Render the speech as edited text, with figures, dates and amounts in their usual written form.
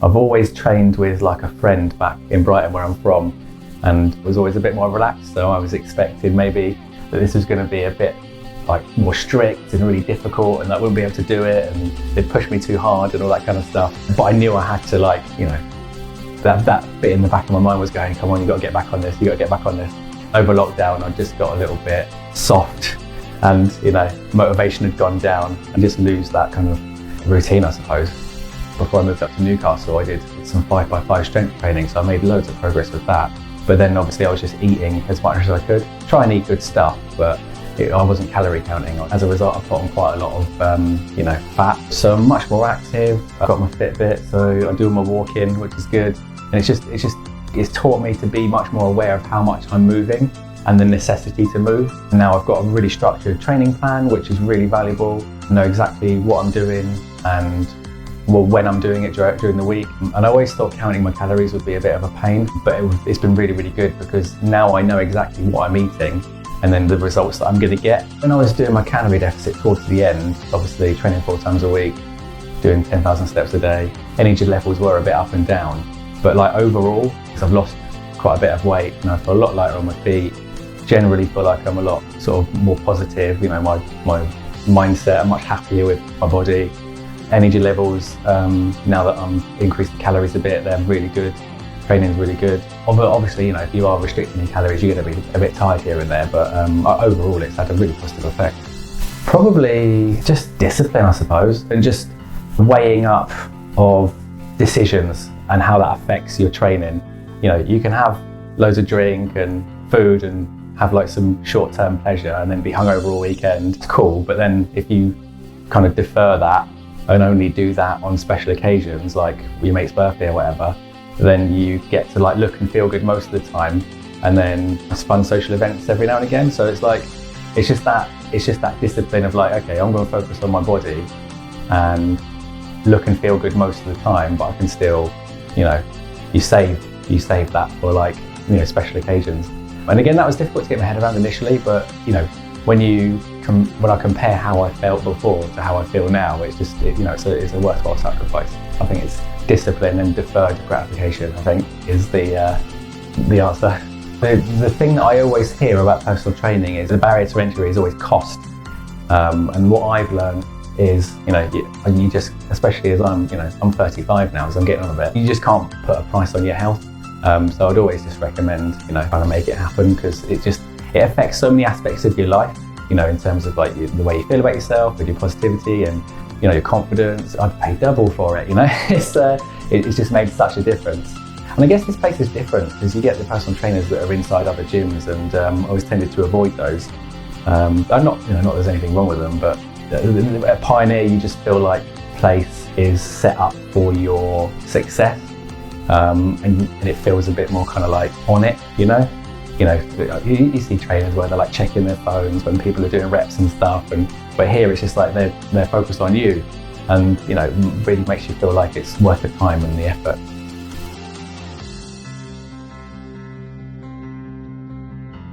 I've always trained with like a friend back in Brighton where I'm from, and was always a bit more relaxed, so I was expecting maybe that this was going to be a bit like more strict and really difficult, and I wouldn't be able to do it, and they'd push me too hard and all that kind of stuff. But I knew I had to, like, you know, that bit in the back of my mind was going, come on, you got to get back on this, you got to get back on this. Over lockdown, I just got a little bit soft, and, you know, motivation had gone down, and just lose that kind of routine, I suppose. Before I moved up to Newcastle, I did some 5x5 strength training, so I made loads of progress with that. But then obviously I was just eating as much as I could, try and eat good stuff, but I wasn't calorie counting. As a result, I put on quite a lot of, you know, fat. So I'm much more active. I've got my Fitbit, so I do my walking, which is good. And it's taught me to be much more aware of how much I'm moving and the necessity to move. Now I've got a really structured training plan, which is really valuable. I know exactly what I'm doing and when I'm doing it during the week. And I always thought counting my calories would be a bit of a pain, but it's been really, really good, because now I know exactly what I'm eating and then the results that I'm going to get. When I was doing my calorie deficit towards the end, obviously training 4 times a week, doing 10,000 steps a day, energy levels were a bit up and down. But like overall, because I've lost quite a bit of weight and I feel a lot lighter on my feet, generally feel like I'm a lot sort of more positive, you know, my mindset, I'm much happier with my body. Energy levels, now that I'm increased the calories a bit, they're really good. Training's really good. Obviously, you know, if you are restricting your calories, you're going to be a bit tired here and there, but overall it's had a really positive effect. Probably just discipline, I suppose, and just weighing up of decisions and how that affects your training. You know, you can have loads of drink and food and have like some short-term pleasure and then be hungover all weekend. It's cool, but then if you kind of defer that and only do that on special occasions, like your mate's birthday or whatever, then you get to like look and feel good most of the time, and then fun social events every now and again. So it's like, it's just that discipline of like, okay, I'm going to focus on my body and look and feel good most of the time, but I can still, you know, you save that for like, you know, special occasions. And again, that was difficult to get my head around initially, but you know, when I compare how I felt before to how I feel now, it's just, you know, it's a worthwhile sacrifice. I think it's discipline and deferred gratification, I think, is the answer. The thing that I always hear about personal training is the barrier to entry is always cost. And what I've learned is, you know, you just, especially as I'm 35 now, so I'm getting on a bit, you just can't put a price on your health. So I'd always just recommend, you know, trying to make it happen, because it affects so many aspects of your life, you know, in terms of like the way you feel about yourself and your positivity and, you know, your confidence. I'd pay double for it, you know. It's just made such a difference. And I guess this place is different because you get the personal trainers that are inside other gyms, and I always tended to avoid those. I'm not that there's anything wrong with them, but at Pioneer you just feel like the place is set up for your success, and it feels a bit more kind of like on it, you know. You see trainers where they're like checking their phones when people are doing reps and stuff, but here it's just like they're focused on you, and you know, really makes you feel like it's worth the time and the effort.